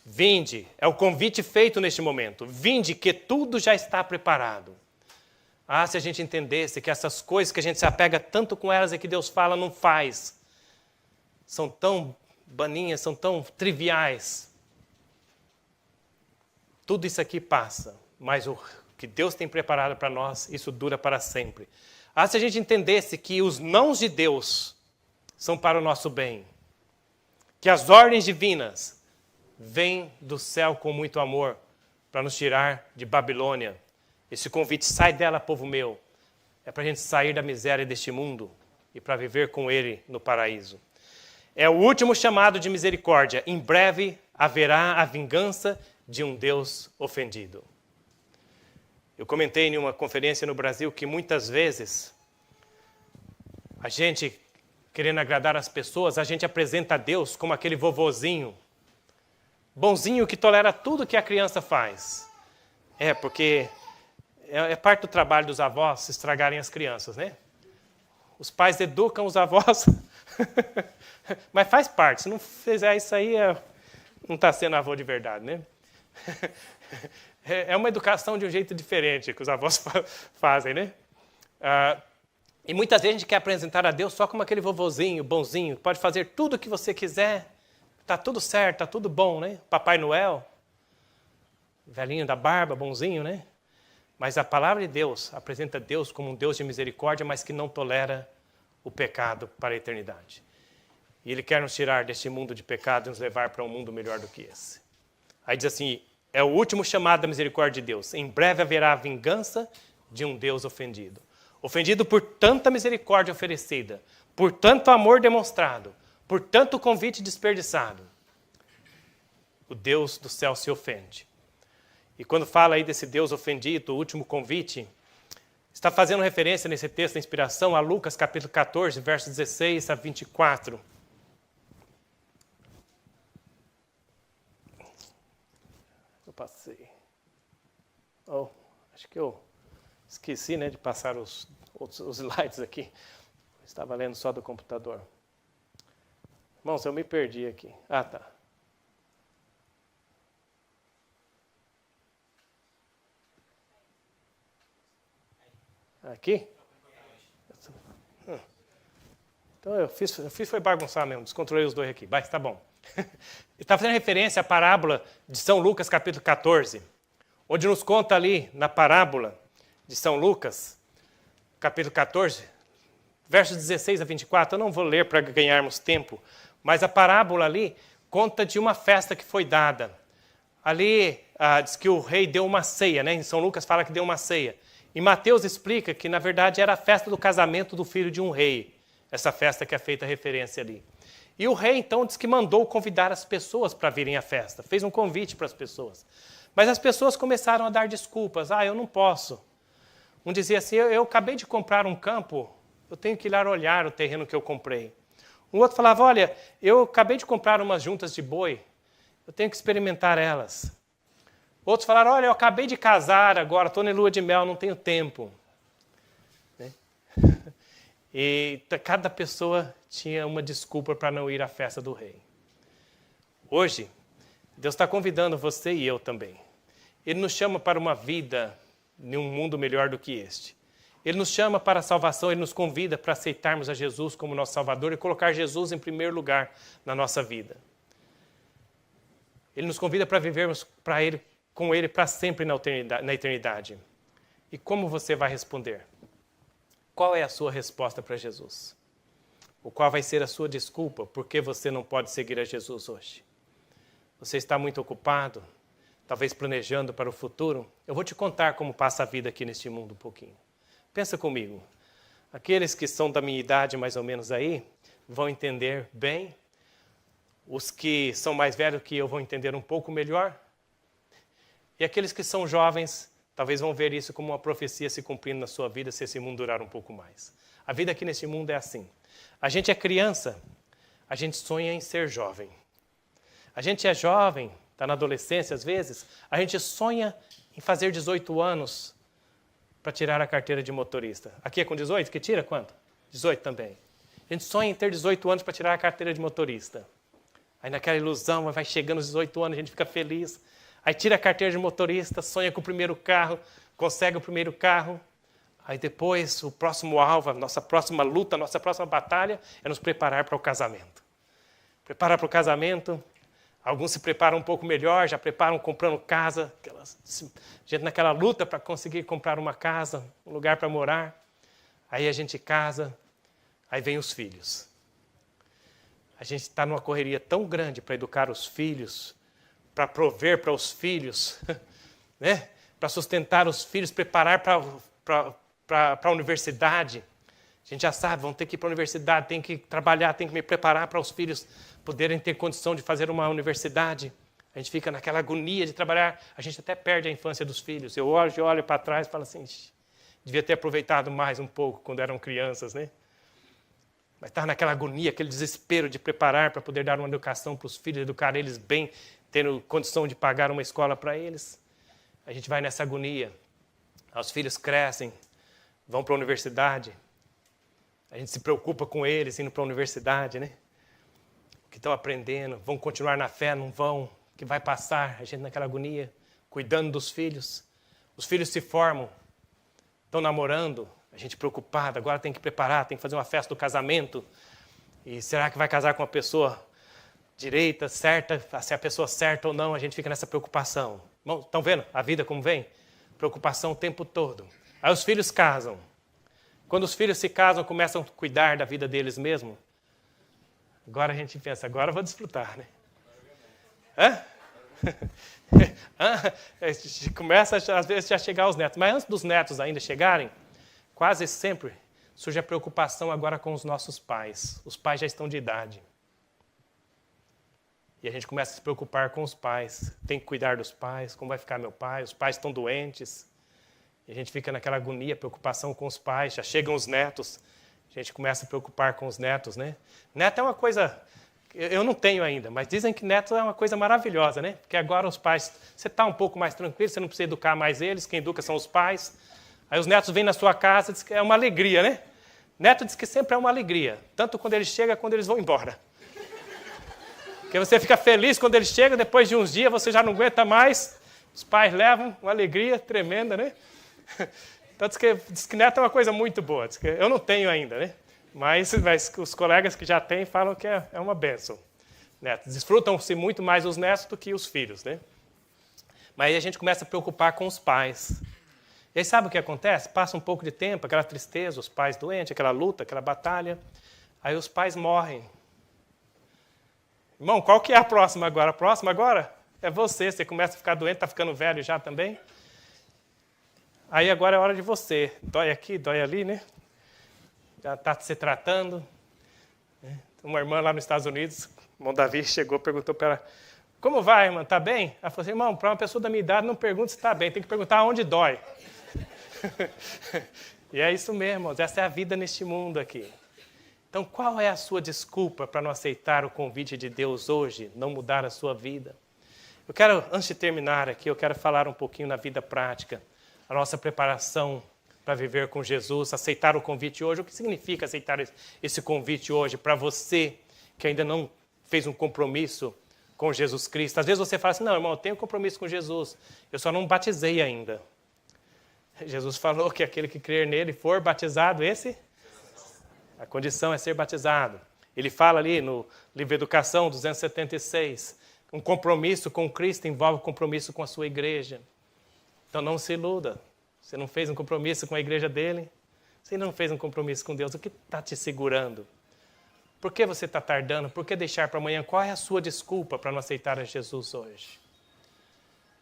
Vinde, é o convite feito neste momento. Vinde, que tudo já está preparado. Se a gente entendesse que essas coisas que a gente se apega tanto com elas e que Deus fala, não faz. São tão baninhas, são tão triviais. Tudo isso aqui passa, mas o que Deus tem preparado para nós, isso dura para sempre. Se a gente entendesse que os nãos de Deus são para o nosso bem, que as ordens divinas vêm do céu com muito amor para nos tirar de Babilônia. Esse convite, sai dela, povo meu, é para a gente sair da miséria deste mundo e para viver com Ele no paraíso. É o último chamado de misericórdia. Em breve haverá a vingança de um Deus ofendido. Eu comentei em uma conferência no Brasil que muitas vezes a gente, querendo agradar as pessoas, a gente apresenta a Deus como aquele vovozinho, bonzinho que tolera tudo que a criança faz. Porque é parte do trabalho dos avós estragarem as crianças, né? Os pais educam os avós, mas faz parte. Se não fizer isso aí, não está sendo avô de verdade, né? É uma educação de um jeito diferente que os avós fazem, né? E muitas vezes a gente quer apresentar a Deus só como aquele vovozinho, bonzinho, pode fazer tudo o que você quiser, está tudo certo, está tudo bom, né? Papai Noel, velhinho da barba, bonzinho, né? Mas a palavra de Deus apresenta Deus como um Deus de misericórdia, mas que não tolera o pecado para a eternidade. E Ele quer nos tirar deste mundo de pecado e nos levar para um mundo melhor do que esse. Aí diz assim, é o último chamado da misericórdia de Deus. Em breve haverá a vingança de um Deus ofendido. Ofendido por tanta misericórdia oferecida, por tanto amor demonstrado, por tanto convite desperdiçado. O Deus do céu se ofende. E quando fala aí desse Deus ofendido, o último convite, está fazendo referência nesse texto da inspiração a Lucas capítulo 14, versos 16 a 24. Eu passei. Acho que eu esqueci, né, de passar os slides aqui. Estava lendo só do computador. Irmãos, eu me perdi aqui. Ah, tá. Aqui? Então eu fiz foi bagunçar mesmo, descontrolei os dois aqui, mas tá bom. Ele está fazendo referência à parábola de São Lucas, capítulo 14, onde nos conta ali, na parábola de São Lucas, capítulo 14, versos 16 a 24, eu não vou ler para ganharmos tempo, mas a parábola ali conta de uma festa que foi dada. Ali diz que o rei deu uma ceia, né? Em São Lucas fala que deu uma ceia. E Mateus explica que, na verdade, era a festa do casamento do filho de um rei. Essa festa que é feita referência ali. E o rei, então, diz que mandou convidar as pessoas para virem à festa. Fez um convite para as pessoas. Mas as pessoas começaram a dar desculpas. Eu não posso. Um dizia assim, eu acabei de comprar um campo, eu tenho que ir lá olhar o terreno que eu comprei. Um outro falava, olha, eu acabei de comprar umas juntas de boi, eu tenho que experimentar elas. Outros falaram, olha, eu acabei de casar agora, estou na lua de mel, não tenho tempo. Né? E cada pessoa tinha uma desculpa para não ir à festa do rei. Hoje, Deus está convidando você e eu também. Ele nos chama para uma vida em um mundo melhor do que este. Ele nos chama para a salvação, Ele nos convida para aceitarmos a Jesus como nosso Salvador e colocar Jesus em primeiro lugar na nossa vida. Ele nos convida para vivermos com Ele para sempre na eternidade. E como você vai responder? Qual é a sua resposta para Jesus? Ou qual vai ser a sua desculpa por que você não pode seguir a Jesus hoje? Você está muito ocupado, talvez planejando para o futuro? Eu vou te contar como passa a vida aqui neste mundo um pouquinho. Pensa comigo. Aqueles que são da minha idade, mais ou menos aí, vão entender bem. Os que são mais velhos que eu vão entender um pouco melhor. E aqueles que são jovens, talvez vão ver isso como uma profecia se cumprindo na sua vida, se esse mundo durar um pouco mais. A vida aqui neste mundo é assim. A gente é criança, a gente sonha em ser jovem. A gente é jovem, está na adolescência às vezes, a gente sonha em fazer 18 anos para tirar a carteira de motorista. Aqui é com 18? Que tira quanto? 18 também. A gente sonha em ter 18 anos para tirar a carteira de motorista. Aí naquela ilusão, vai chegando os 18 anos, a gente fica feliz. Aí tira a carteira de motorista, sonha com o primeiro carro, consegue o primeiro carro. Aí depois, o próximo alvo, a nossa próxima luta, a nossa próxima batalha é nos preparar para o casamento. Preparar para o casamento. Alguns se preparam um pouco melhor, já preparam comprando casa. Gente naquela luta para conseguir comprar uma casa, um lugar para morar. Aí a gente casa, aí vem os filhos. A gente está numa correria tão grande para educar os filhos, para prover para os filhos, né? Para sustentar os filhos, preparar para a universidade. A gente já sabe, vão ter que ir para a universidade, tem que trabalhar, tem que me preparar para os filhos poderem ter condição de fazer uma universidade. A gente fica naquela agonia de trabalhar, a gente até perde a infância dos filhos. Eu olho para trás e falo assim, devia ter aproveitado mais um pouco quando eram crianças, né? Mas estar naquela agonia, aquele desespero de preparar para poder dar uma educação para os filhos, educar eles bem, tendo condição de pagar uma escola para eles. A gente vai nessa agonia. Os filhos crescem, vão para a universidade. A gente se preocupa com eles indo para a universidade, né? O que estão aprendendo, vão continuar na fé, não vão, que vai passar, a gente naquela agonia, cuidando dos filhos. Os filhos se formam, estão namorando, a gente preocupada, agora tem que preparar, tem que fazer uma festa do casamento. E será que vai casar com uma pessoa direita, certa, se é a pessoa certa ou não, a gente fica nessa preocupação. Estão vendo a vida como vem? Preocupação o tempo todo. Aí os filhos casam. Quando os filhos se casam, começam a cuidar da vida deles mesmos. Agora a gente pensa, agora eu vou desfrutar, né? Começa às vezes já chegar os netos. Mas antes dos netos ainda chegarem, quase sempre surge a preocupação agora com os nossos pais. Os pais já estão de idade. E a gente começa a se preocupar com os pais. Tem que cuidar dos pais, como vai ficar meu pai? Os pais estão doentes. E a gente fica naquela agonia, preocupação com os pais. Já chegam os netos, a gente começa a preocupar com os netos, né? Neto é uma coisa, eu não tenho ainda, mas dizem que neto é uma coisa maravilhosa, né? Porque agora os pais, você está um pouco mais tranquilo, você não precisa educar mais eles, quem educa são os pais. Aí os netos vêm na sua casa, diz que é uma alegria, né? Neto diz que sempre é uma alegria, tanto quando ele chega, quanto eles vão embora. Porque você fica feliz quando eles chegam, depois de uns dias você já não aguenta mais, os pais levam, uma alegria tremenda, né? Então diz que neto é uma coisa muito boa, diz que eu não tenho ainda, né? Mas os colegas que já têm falam que é uma bênção. Netos desfrutam-se muito mais os netos do que os filhos, né? Mas aí a gente começa a preocupar com os pais. E aí sabe o que acontece? Passa um pouco de tempo, aquela tristeza, os pais doentes, aquela luta, aquela batalha. Aí os pais morrem. Irmão, qual que é a próxima agora? A próxima agora é você. Você começa a ficar doente, está ficando velho já também. Aí agora é hora de você. Dói aqui, dói ali, né? Já está se tratando. Uma irmã lá nos Estados Unidos, o irmão Davi, chegou e perguntou para ela, como vai, irmã? Está bem? Ela falou assim, irmão, para uma pessoa da minha idade, não pergunta se está bem, tem que perguntar onde dói. E é isso mesmo, irmãos, essa é a vida neste mundo aqui. Então, qual é a sua desculpa para não aceitar o convite de Deus hoje, não mudar a sua vida? Eu quero, antes de terminar aqui, eu quero falar um pouquinho na vida prática, a nossa preparação para viver com Jesus, aceitar o convite hoje. O que significa aceitar esse convite hoje para você que ainda não fez um compromisso com Jesus Cristo? Às vezes você fala assim, não, irmão, eu tenho compromisso com Jesus, eu só não batizei ainda. Jesus falou que aquele que crer nele for batizado, a condição é ser batizado. Ele fala ali no livro Educação 276, um compromisso com Cristo envolve compromisso com a sua igreja. Então não se iluda. Você não fez um compromisso com a igreja dele? Você não fez um compromisso com Deus? O que está te segurando? Por que você está tardando? Por que deixar para amanhã? Qual é a sua desculpa para não aceitar a Jesus hoje?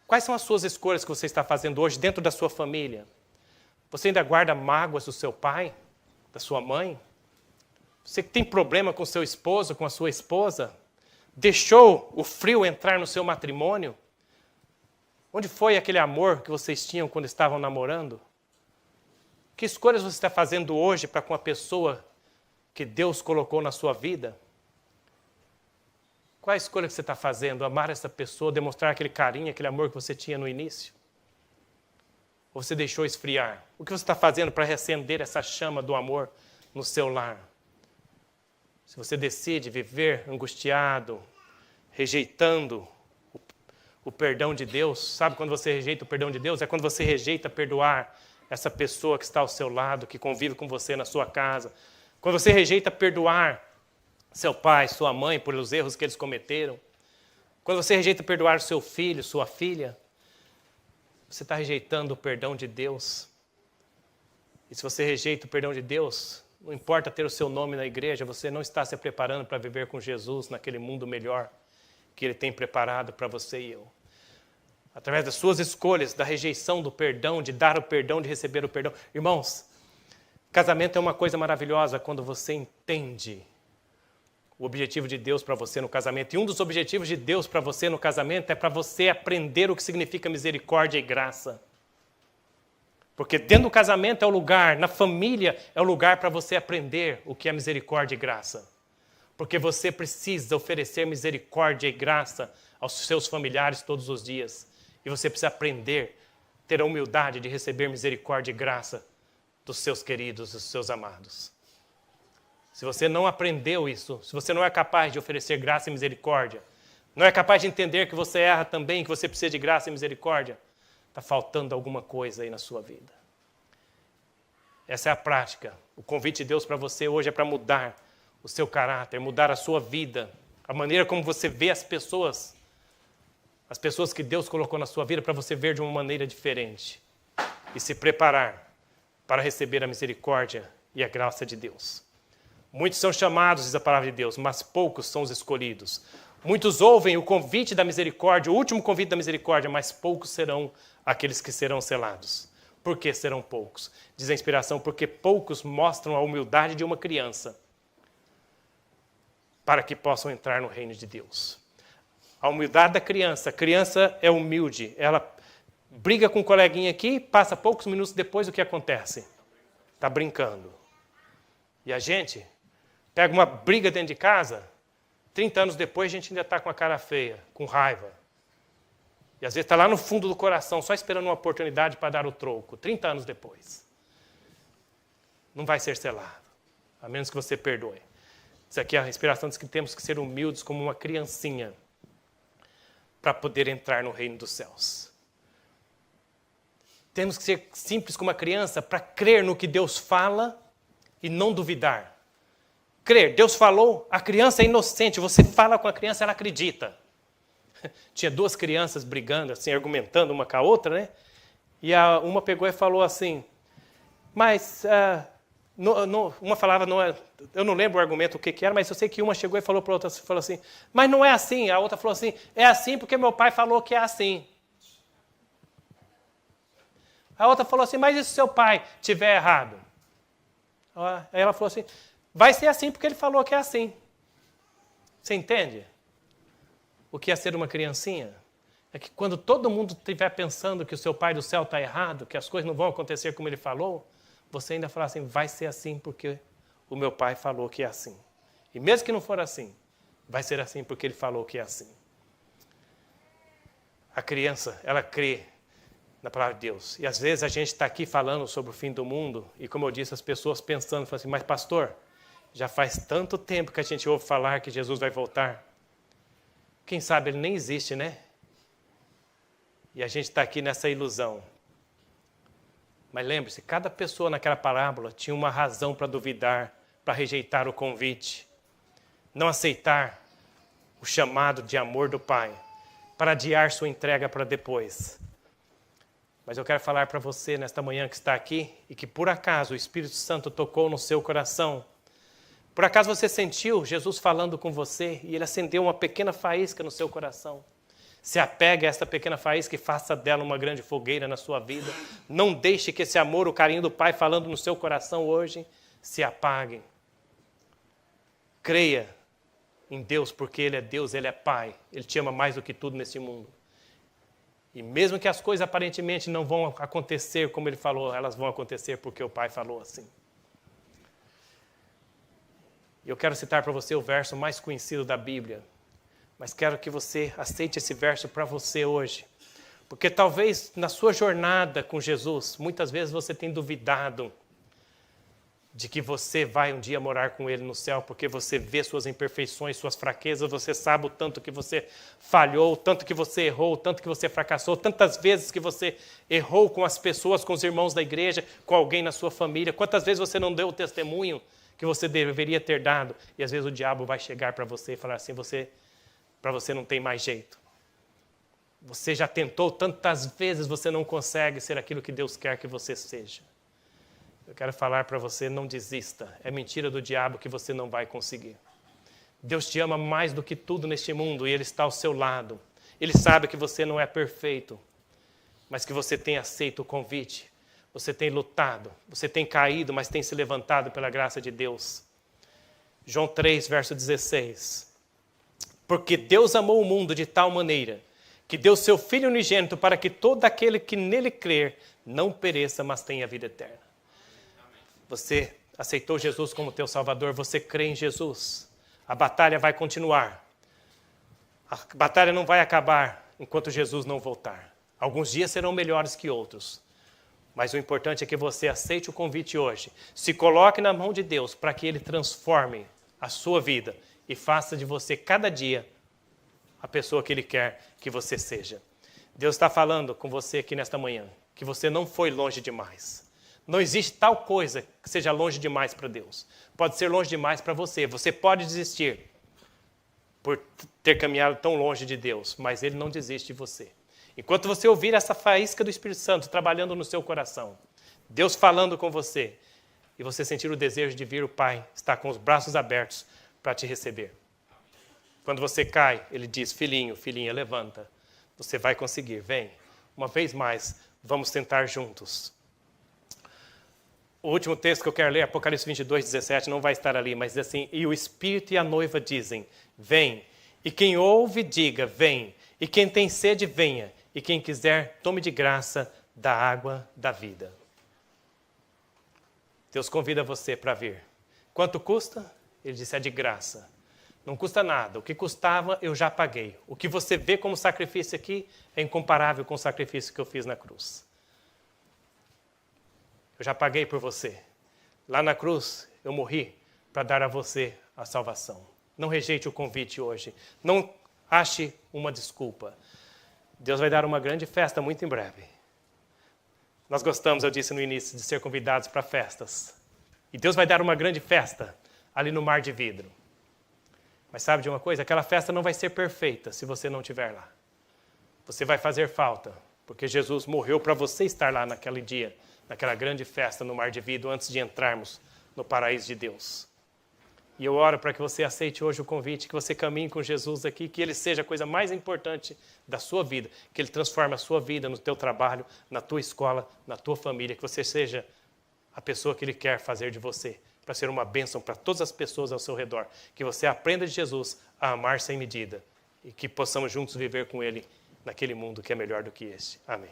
Quais são as suas escolhas que você está fazendo hoje dentro da sua família? Você ainda guarda mágoas do seu pai, da sua mãe? Você tem problema com o seu esposo, com a sua esposa? Deixou o frio entrar no seu matrimônio? Onde foi aquele amor que vocês tinham quando estavam namorando? Que escolhas você está fazendo hoje para com a pessoa que Deus colocou na sua vida? Qual a escolha que você está fazendo? Amar essa pessoa, demonstrar aquele carinho, aquele amor que você tinha no início? Ou você deixou esfriar? O que você está fazendo para reacender essa chama do amor no seu lar? Se você decide viver angustiado, rejeitando o perdão de Deus, sabe quando você rejeita o perdão de Deus? É quando você rejeita perdoar essa pessoa que está ao seu lado, que convive com você na sua casa. Quando você rejeita perdoar seu pai, sua mãe, por os erros que eles cometeram. Quando você rejeita perdoar o seu filho, sua filha, você está rejeitando o perdão de Deus. E se você rejeita o perdão de Deus, não importa ter o seu nome na igreja, você não está se preparando para viver com Jesus naquele mundo melhor que Ele tem preparado para você e eu. Através das suas escolhas, da rejeição do perdão, de dar o perdão, de receber o perdão. Irmãos, Casamento é uma coisa maravilhosa quando você entende o objetivo de Deus para você no casamento. E um dos objetivos de Deus para você no casamento é para você aprender o que significa misericórdia e graça. Porque dentro do casamento é o lugar, na família é o lugar para você aprender o que é misericórdia e graça. Porque você precisa oferecer misericórdia e graça aos seus familiares todos os dias. E você precisa aprender, ter a humildade de receber misericórdia e graça dos seus queridos, dos seus amados. Se você não aprendeu isso, se você não é capaz de oferecer graça e misericórdia, não é capaz de entender que você erra também, que você precisa de graça e misericórdia, está faltando alguma coisa aí na sua vida. Essa é a prática. O convite de Deus para você hoje é para mudar o seu caráter, mudar a sua vida, a maneira como você vê as pessoas que Deus colocou na sua vida, para você ver de uma maneira diferente e se preparar para receber a misericórdia e a graça de Deus. Muitos são chamados, diz a palavra de Deus, mas poucos são os escolhidos. Muitos ouvem o convite da misericórdia, o último convite da misericórdia, mas poucos serão aqueles que serão selados. Por que serão poucos? Diz a inspiração, porque poucos mostram a humildade de uma criança para que possam entrar no reino de Deus. A humildade da criança. A criança é humilde. Ela briga com um coleguinha aqui, passa poucos minutos depois, o que acontece? Está brincando. E a gente pega uma briga dentro de casa, 30 anos depois a gente ainda está com a cara feia, com raiva. E às vezes está lá no fundo do coração, só esperando uma oportunidade para dar o troco, 30 anos depois. Não vai ser selado, a menos que você perdoe. Isso aqui é a inspiração diz que temos que ser humildes como uma criancinha para poder entrar no reino dos céus. Temos que ser simples como uma criança para crer no que Deus fala e não duvidar. Crer, Deus falou, a criança é inocente, você fala com a criança, ela acredita. Tinha duas crianças brigando, assim, argumentando uma com a outra, né? E uma pegou e falou assim, mas uma falava, eu não lembro o argumento, o que era, mas eu sei que uma chegou e falou para a outra, falou assim, mas não é assim. A outra falou assim, é assim porque meu pai falou que é assim. A outra falou assim, mas e se seu pai estiver errado? Aí ela falou assim, vai ser assim porque ele falou que é assim. Você entende? O que é ser uma criancinha? É que quando todo mundo estiver pensando que o seu pai do céu está errado, que as coisas não vão acontecer como ele falou, você ainda fala assim, vai ser assim porque o meu pai falou que é assim. E mesmo que não for assim, vai ser assim porque ele falou que é assim. A criança, ela crê na palavra de Deus. E às vezes a gente está aqui falando sobre o fim do mundo, e como eu disse, as pessoas pensando, falam assim, mas pastor, já faz tanto tempo que a gente ouve falar que Jesus vai voltar. Quem sabe ele nem existe, né? E a gente está aqui nessa ilusão. Mas lembre-se, cada pessoa naquela parábola tinha uma razão para duvidar, para rejeitar o convite, não aceitar o chamado de amor do Pai, para adiar sua entrega para depois. Mas eu quero falar para você nesta manhã que está aqui e que por acaso o Espírito Santo tocou no seu coração. Por acaso você sentiu Jesus falando com você e ele acendeu uma pequena faísca no seu coração. Se apegue a esta pequena faísca e faça dela uma grande fogueira na sua vida. Não deixe que esse amor, o carinho do Pai falando no seu coração hoje, se apague. Creia em Deus porque Ele é Deus, Ele é Pai. Ele te ama mais do que tudo nesse mundo. E mesmo que as coisas aparentemente não vão acontecer como Ele falou, elas vão acontecer porque o Pai falou assim. Eu quero citar para você o verso mais conhecido da Bíblia, mas quero que você aceite esse verso para você hoje. Porque talvez na sua jornada com Jesus, muitas vezes você tem duvidado de que você vai um dia morar com Ele no céu, porque você vê suas imperfeições, suas fraquezas, você sabe o tanto que você falhou, o tanto que você errou, o tanto que você fracassou, tantas vezes que você errou com as pessoas, com os irmãos da igreja, com alguém na sua família, quantas vezes você não deu o testemunho que você deveria ter dado, e às vezes o diabo vai chegar para você e falar assim, para você não tem mais jeito. Você já tentou tantas vezes, você não consegue ser aquilo que Deus quer que você seja. Eu quero falar para você, não desista. É mentira do diabo que você não vai conseguir. Deus te ama mais do que tudo neste mundo e Ele está ao seu lado. Ele sabe que você não é perfeito, mas que você tem aceito o convite você tem lutado, você tem caído, mas tem se levantado pela graça de Deus. João 3, verso 16. Porque Deus amou o mundo de tal maneira que deu seu Filho unigênito para que todo aquele que nele crer não pereça, mas tenha vida eterna. Você aceitou Jesus como teu Salvador, você crê em Jesus. A batalha vai continuar. A batalha não vai acabar enquanto Jesus não voltar. Alguns dias serão melhores que outros. Mas o importante é que você aceite o convite hoje. Se coloque na mão de Deus para que Ele transforme a sua vida e faça de você cada dia a pessoa que Ele quer que você seja. Deus está falando com você aqui nesta manhã, que você não foi longe demais. Não existe tal coisa que seja longe demais para Deus. Pode ser longe demais para você. Você pode desistir por ter caminhado tão longe de Deus, mas Ele não desiste de você. Enquanto você ouvir essa faísca do Espírito Santo trabalhando no seu coração, Deus falando com você, e você sentir o desejo de vir, o Pai está com os braços abertos para te receber. Quando você cai, Ele diz, filhinho, filhinha, levanta. Você vai conseguir, vem. Uma vez mais, vamos tentar juntos. O último texto que eu quero ler, Apocalipse 22, 17, não vai estar ali, mas diz assim, e o Espírito e a noiva dizem, vem. E quem ouve, diga, vem. E quem tem sede, venha. E quem quiser, tome de graça da água da vida. Deus convida você para vir. Quanto custa? Ele disse, é de graça. Não custa nada. O que custava, eu já paguei. O que você vê como sacrifício aqui é incomparável com o sacrifício que eu fiz na cruz. Eu já paguei por você. Lá na cruz, eu morri para dar a você a salvação. Não rejeite o convite hoje. Não ache uma desculpa. Deus vai dar uma grande festa muito em breve. Nós gostamos, eu disse no início, de ser convidados para festas. E Deus vai dar uma grande festa ali no Mar de Vidro. Mas sabe de uma coisa? Aquela festa não vai ser perfeita se você não estiver lá. Você vai fazer falta, porque Jesus morreu para você estar lá naquele dia, naquela grande festa no Mar de Vidro, antes de entrarmos no paraíso de Deus. E eu oro para que você aceite hoje o convite, que você caminhe com Jesus aqui, que Ele seja a coisa mais importante da sua vida, que Ele transforme a sua vida no teu trabalho, na tua escola, na tua família, que você seja a pessoa que Ele quer fazer de você, para ser uma bênção para todas as pessoas ao seu redor. Que você aprenda de Jesus a amar sem medida e que possamos juntos viver com Ele naquele mundo que é melhor do que este. Amém.